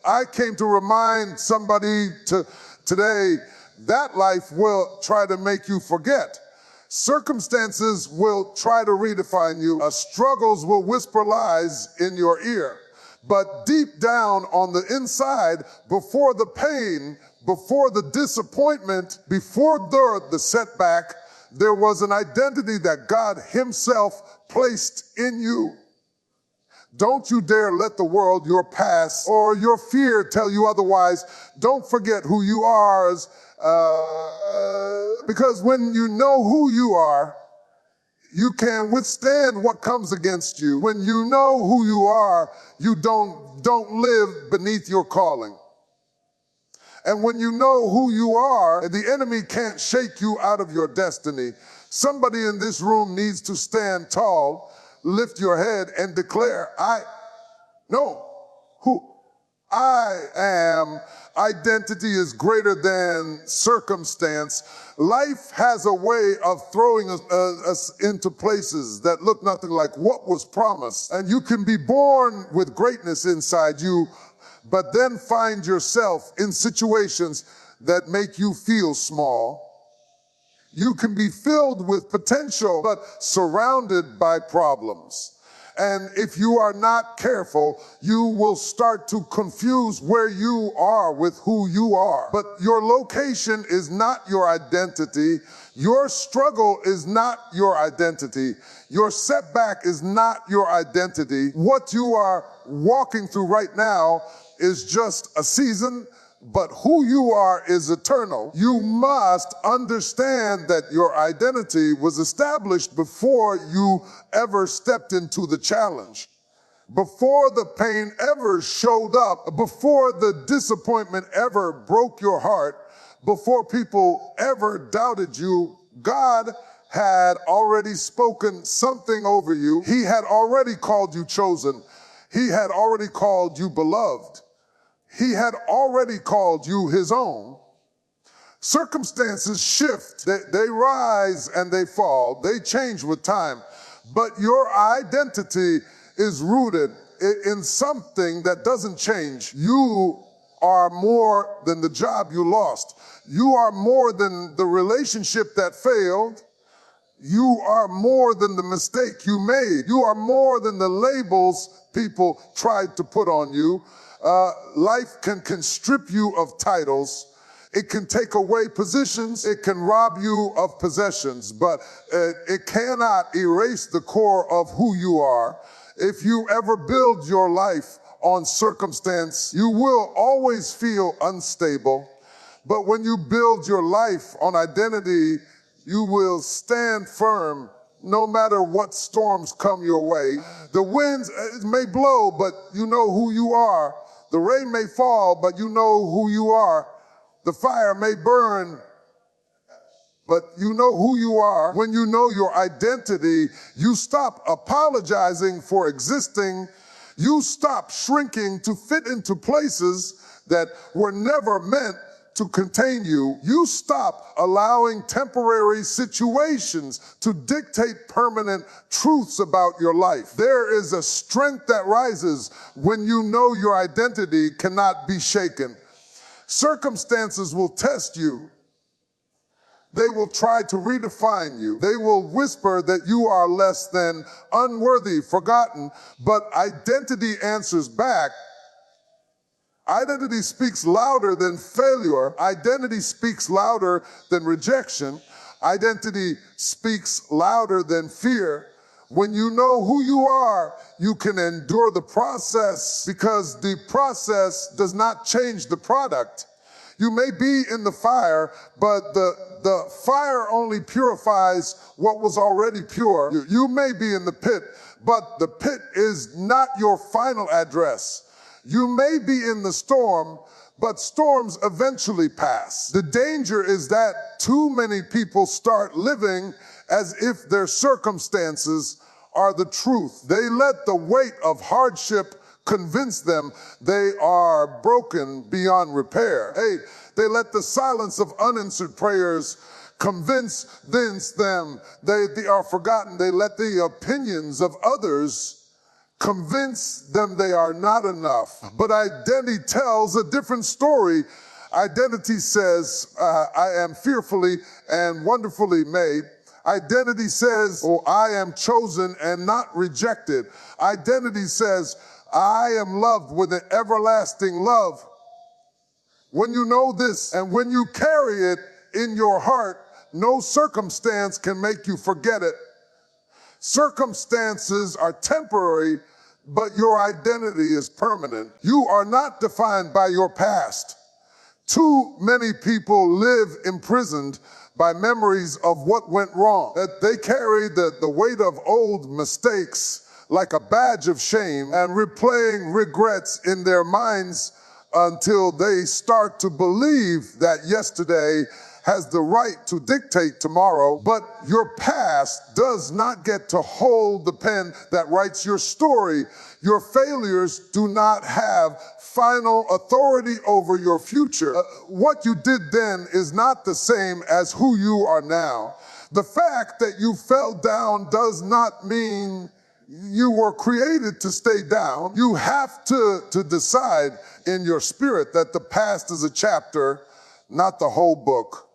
I came to remind somebody today that life will try to make you forget. Circumstances will try to redefine you. Struggles will whisper lies in your ear. But deep down on the inside, before the pain, before the disappointment, before the setback, there was an identity that God Himself placed in you. Don't you dare let the world, your past, or your fear tell you otherwise. Don't forget who you are, because when you know who you are, you can withstand what comes against you. When you know who you are, you don't live beneath your calling. And when you know who you are, the enemy can't shake you out of your destiny. Somebody in this room needs to stand tall, lift your head, and declare, I know who I am. Identity is greater than circumstance. Life has a way of throwing us into places that look nothing like what was promised. And you can be born with greatness inside you, but then find yourself in situations that make you feel small. You can be filled with potential, but surrounded by problems. And if you are not careful, you will start to confuse where you are with who you are. But your location is not your identity. Your struggle is not your identity. Your setback is not your identity. What you are walking through right now is just a season, but who you are is eternal. You must understand that your identity was established before you ever stepped into the challenge, before the pain ever showed up, before the disappointment ever broke your heart, before people ever doubted you. God had already spoken something over you. He had already called you chosen. He had already called you beloved. He had already called you His own. Circumstances shift. They rise and they fall. They change with time. But your identity is rooted in something that doesn't change. You are more than the job you lost. You are more than the relationship that failed. You are more than the mistake you made. You are more than the labels people tried to put on you. Life can strip you of titles. It can take away positions. It can rob you of possessions, but it cannot erase the core of who you are. If you ever build your life on circumstance, you will always feel unstable. But when you build your life on identity, you will stand firm no matter what storms come your way. The winds may blow, but you know who you are. The rain may fall, but you know who you are. The fire may burn, but you know who you are. When you know your identity, you stop apologizing for existing. You stop shrinking to fit into places that were never meant to contain you. You stop allowing temporary situations to dictate permanent truths about your life. There is a strength that rises when you know your identity cannot be shaken. Circumstances will test you. They will try to redefine you. They will whisper that you are less than, unworthy, forgotten, but identity answers back. Identity speaks louder than failure. Identity speaks louder than rejection. Identity speaks louder than fear. When you know who you are, you can endure the process because the process does not change the product. You may be in the fire, but the fire only purifies what was already pure. You may be in the pit, but the pit is not your final address. You may be in the storm, but storms eventually pass. The danger is that too many people start living as if their circumstances are the truth. They let the weight of hardship convince them they are broken beyond repair. Hey, they let the silence of unanswered prayers convince them they are forgotten. They let the opinions of others convince them they are not enough. But identity tells a different story. Identity says, I am fearfully and wonderfully made. Identity says, oh, I am chosen and not rejected. Identity says, I am loved with an everlasting love. When you know this and when you carry it in your heart, no circumstance can make you forget it. Circumstances are temporary, but your identity is permanent. You are not defined by your past. Too many people live imprisoned by memories of what went wrong. That they carry the weight of old mistakes like a badge of shame and replaying regrets in their minds until they start to believe that yesterday has the right to dictate tomorrow. But your past does not get to hold the pen that writes your story. Your failures do not have final authority over your future. What you did then is not the same as who you are now. The fact that you fell down does not mean you were created to stay down. You have to decide in your spirit that the past is a chapter, not the whole book.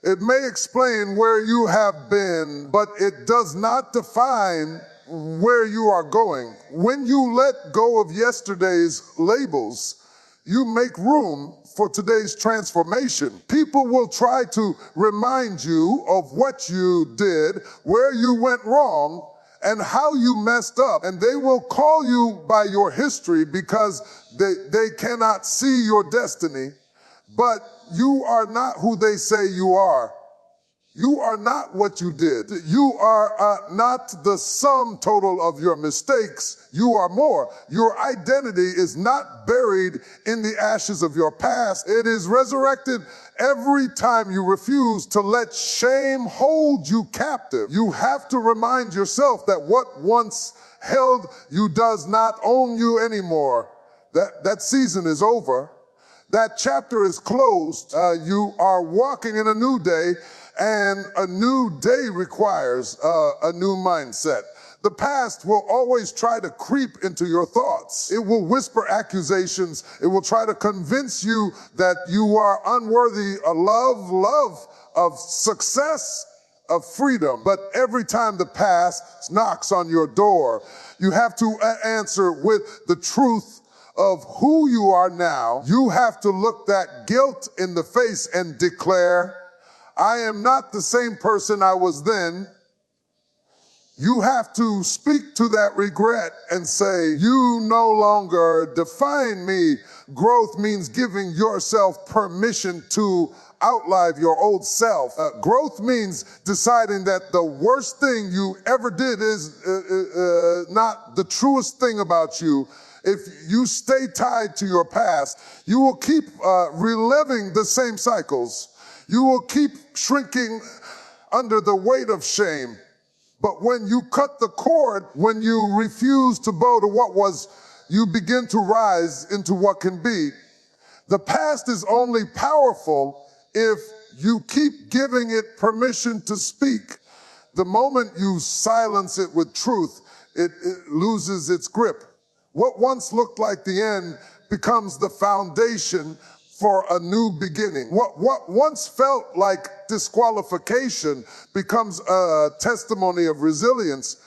It may explain where you have been, but it does not define where you are going. When you let go of yesterday's labels, you make room for today's transformation. People will try to remind you of what you did, where you went wrong, and how you messed up. And they will call you by your history because they cannot see your destiny. But you are not who they say you are. You are not what you did. You are not the sum total of your mistakes. You are more. Your identity is not buried in the ashes of your past. It is resurrected every time you refuse to let shame hold you captive. You have to remind yourself that what once held you does not own you anymore. That season is over. That chapter is closed. You are walking in a new day, and a new day requires a new mindset. The past will always try to creep into your thoughts. It will whisper accusations. It will try to convince you that you are unworthy of love, of success, of freedom. But every time the past knocks on your door, you have to answer with the truth of who you are now. You have to look that guilt in the face and declare, I am not the same person I was then. You have to speak to that regret and say, you no longer define me. Growth means giving yourself permission to outlive your old self. Growth means deciding that the worst thing you ever did is not the truest thing about you. If you stay tied to your past, you will keep reliving the same cycles. You will keep shrinking under the weight of shame. But when you cut the cord, when you refuse to bow to what was, you begin to rise into what can be. The past is only powerful if you keep giving it permission to speak. The moment you silence it with truth, it loses its grip. What once looked like the end becomes the foundation for a new beginning. What once felt like disqualification becomes a testimony of resilience.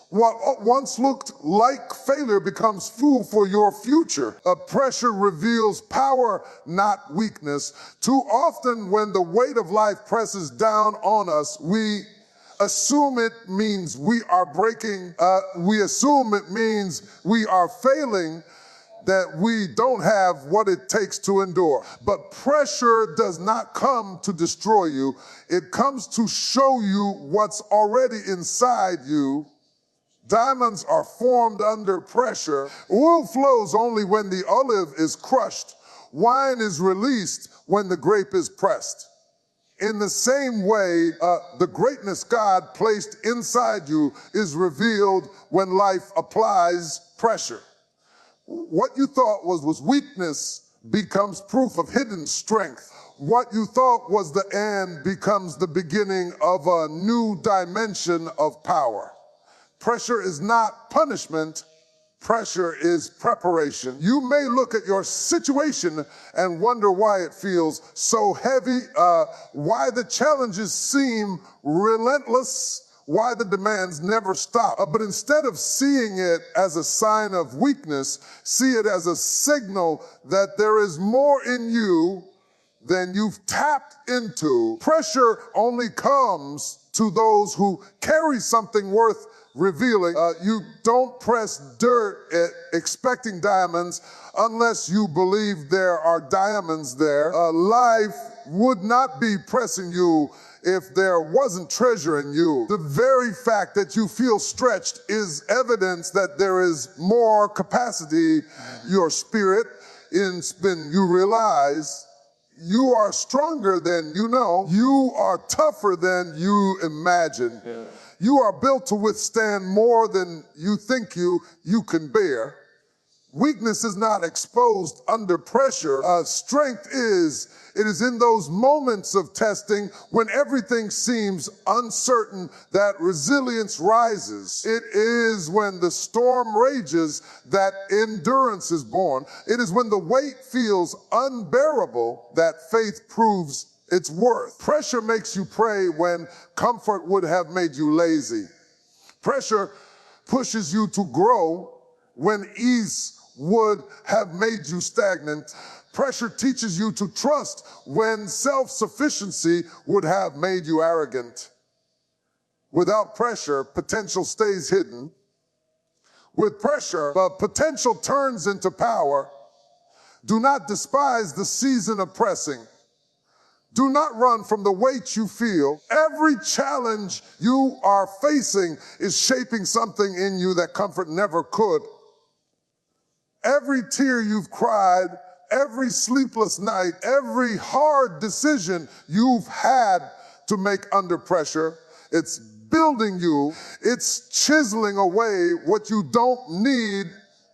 What once looked like failure becomes fuel for your future. Pressure reveals power, not weakness. Too often when the weight of life presses down on us, we assume it means we are breaking. We assume it means we are failing, that we don't have what it takes to endure. But pressure does not come to destroy you. It comes to show you what's already inside you. Diamonds are formed under pressure. Oil flows only when the olive is crushed. Wine is released when the grape is pressed. In the same way, the greatness God placed inside you is revealed when life applies pressure. What you thought was weakness becomes proof of hidden strength. What you thought was the end becomes the beginning of a new dimension of power. Pressure is not punishment, Pressure is preparation. You may look at your situation and wonder why it feels so heavy, why the challenges seem relentless, why the demands never stop. But instead of seeing it as a sign of weakness, see it as a signal that there is more in you than you've tapped into. Pressure only comes to those who carry something worth revealing. You don't press dirt expecting diamonds unless you believe there are diamonds there. Life would not be pressing you if there wasn't treasure in you. The very fact that you feel stretched is evidence that there is more capacity in your spirit. When you realize you are stronger than you know, you are tougher than you imagine. Yeah. You are built to withstand more than you think you can bear. Weakness is not exposed under pressure. Strength is. It is in those moments of testing when everything seems uncertain that resilience rises. It is when the storm rages that endurance is born. It is when the weight feels unbearable that faith proves its worth. Pressure makes you pray when comfort would have made you lazy. Pressure pushes you to grow when ease would have made you stagnant. Pressure teaches you to trust when self-sufficiency would have made you arrogant. Without pressure, potential stays hidden. With pressure, potential turns into power. Do not despise the season of pressing. Do not run from the weight you feel. Every challenge you are facing is shaping something in you that comfort never could. Every tear you've cried, every sleepless night, every hard decision you've had to make under pressure, it's building you, it's chiseling away what you don't need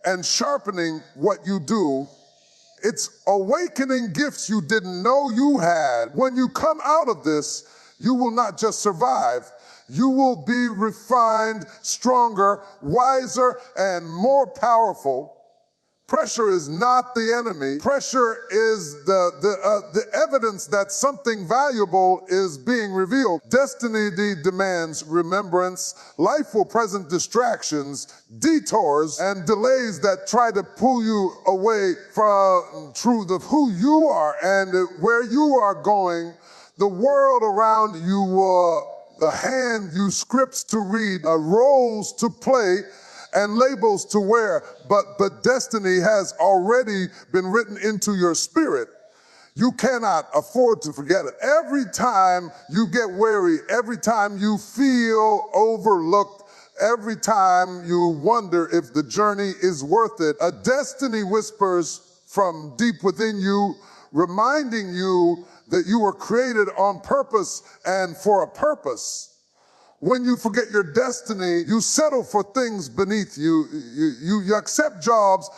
and sharpening what you do. It's awakening gifts you didn't know you had. When you come out of this, you will not just survive. You will be refined, stronger, wiser, and more powerful. Pressure is not the enemy. Pressure is the evidence that something valuable is being revealed. Destiny demands remembrance. Life will present distractions, detours, and delays that try to pull you away from truth of who you are and where you are going. The world around you, the hand you scripts to read, roles to play, and labels to wear, but destiny has already been written into your spirit. You cannot afford to forget it. Every time you get weary, every time you feel overlooked, every time you wonder if the journey is worth it, a destiny whispers from deep within you, reminding you that you were created on purpose and for a purpose. When you forget your destiny, you settle for things beneath you. You accept jobs,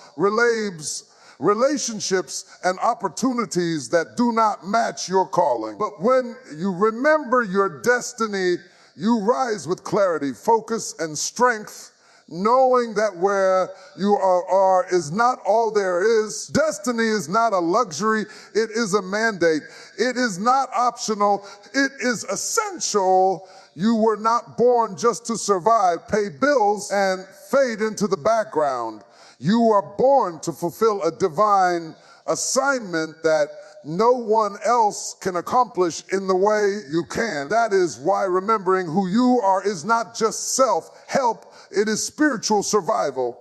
relationships, and opportunities that do not match your calling. But when you remember your destiny, you rise with clarity, focus, and strength, knowing that where you are is not all there is. Destiny is not a luxury, it is a mandate. It is not optional, it is essential. You were not born just to survive, pay bills, and fade into the background. You are born to fulfill a divine assignment that no one else can accomplish in the way you can. That is why remembering who you are is not just self-help, it is spiritual survival.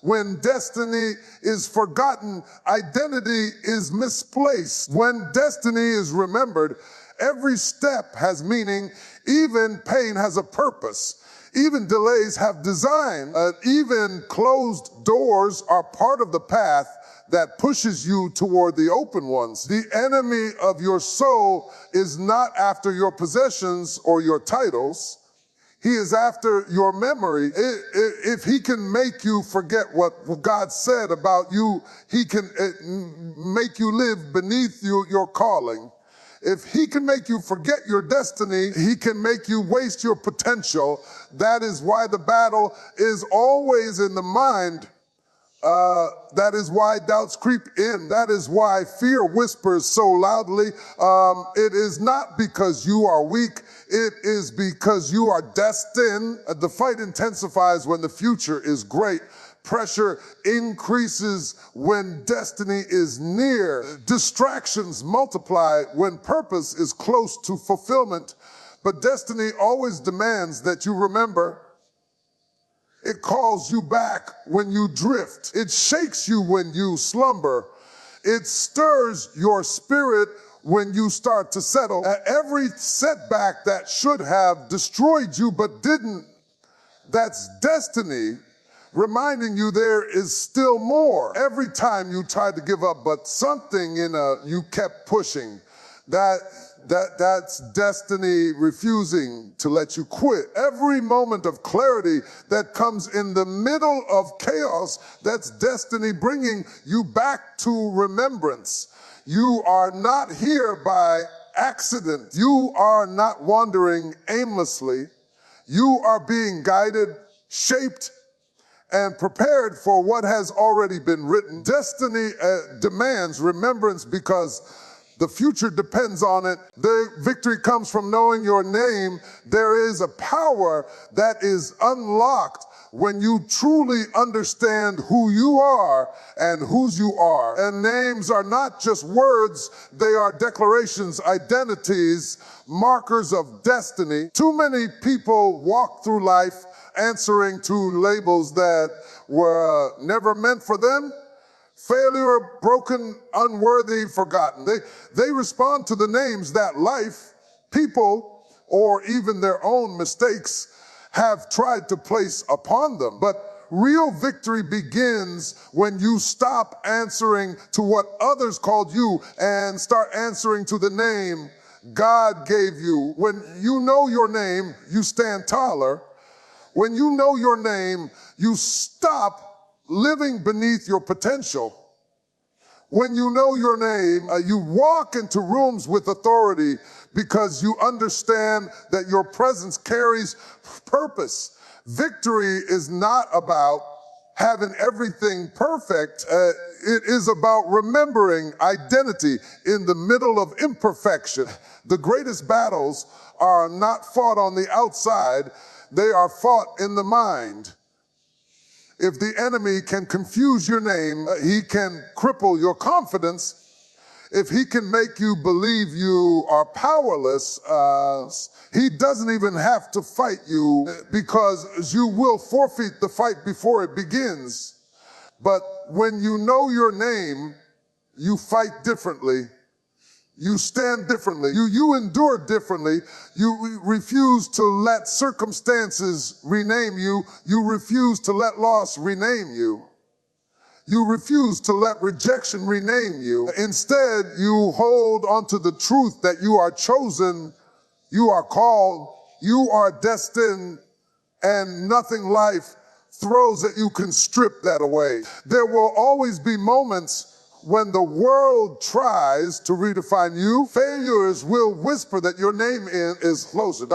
When destiny is forgotten, identity is misplaced. When destiny is remembered, every step has meaning. Even pain has a purpose. Even delays have design. Even closed doors are part of the path that pushes you toward the open ones. The enemy of your soul is not after your possessions or your titles. He is after your memory. If he can make you forget what God said about you, he can make you live beneath your calling. If he can make you forget your destiny, he can make you waste your potential. That is why the battle is always in the mind. That is why doubts creep in. That is why fear whispers so loudly. It is not because you are weak. It is because you are destined. The fight intensifies when the future is great. Pressure increases when destiny is near. Distractions multiply when purpose is close to fulfillment. But destiny always demands that you remember. It calls you back when you drift. It shakes you when you slumber. It stirs your spirit when you start to settle. Every setback that should have destroyed you but didn't, that's destiny reminding you there is still more. Every time you tried to give up, but something you kept pushing. That's destiny refusing to let you quit. Every moment of clarity that comes in the middle of chaos, that's destiny bringing you back to remembrance. You are not here by accident. You are not wandering aimlessly. You are being guided, shaped, and prepared for what has already been written. Destiny demands remembrance because the future depends on it. The victory comes from knowing your name. There is a power that is unlocked when you truly understand who you are and whose you are. And names are not just words, they are declarations, identities, markers of destiny. Too many people walk through life answering to labels that were never meant for them. Failure, broken, unworthy, forgotten. They respond to the names that life, people, or even their own mistakes have tried to place upon them. But real victory begins when you stop answering to what others called you and start answering to the name God gave you. When you know your name, you stand taller. When you know your name, you stop living beneath your potential. When you know your name, you walk into rooms with authority because you understand that your presence carries purpose. Victory is not about having everything perfect. It is about remembering identity in the middle of imperfection. The greatest battles are not fought on the outside, they are fought in the mind. If the enemy can confuse your name, he can cripple your confidence. If he can make you believe you are powerless, he doesn't even have to fight you because you will forfeit the fight before it begins. But when you know your name, you fight differently. You stand differently. You endure differently. You refuse to let circumstances rename you. You refuse to let loss rename you. You refuse to let rejection rename you. Instead, you hold onto the truth that you are chosen, you are called, you are destined, and nothing life throws at you can strip that away. There will always be moments when the world tries to redefine you. Failures will whisper that your name is closer.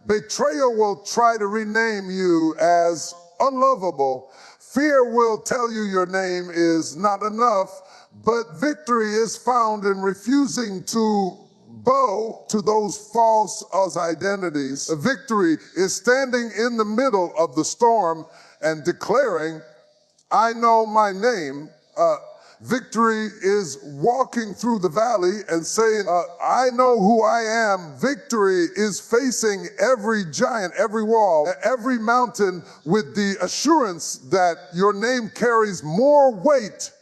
Betrayal will try to rename you as unlovable. Fear will tell you your name is not enough, but victory is found in refusing to bow to those false identities. Victory is standing in the middle of the storm and declaring, I know my name. Victory is walking through the valley and saying, I know who I am. Victory is facing every giant, every wall, every mountain with the assurance that your name carries more weight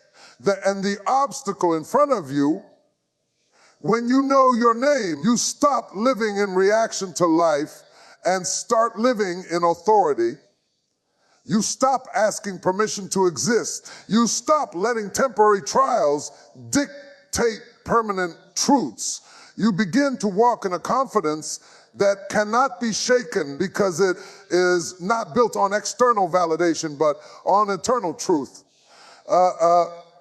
and the obstacle in front of you. When you know your name, you stop living in reaction to life and start living in authority. You stop asking permission to exist. You stop letting temporary trials dictate permanent truths. You begin to walk in a confidence that cannot be shaken because it is not built on external validation, but on internal truth.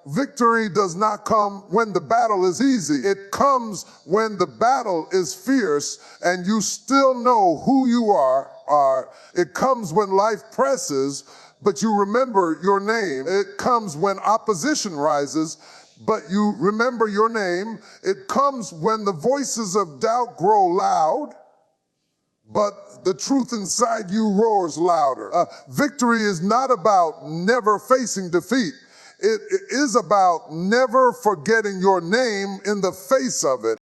Victory does not come when the battle is easy. It comes when the battle is fierce and you still know who you are. It comes when life presses, but you remember your name. It comes when opposition rises, but you remember your name. It comes when the voices of doubt grow loud, but the truth inside you roars louder. Victory is not about never facing defeat. It is about never forgetting your name in the face of it.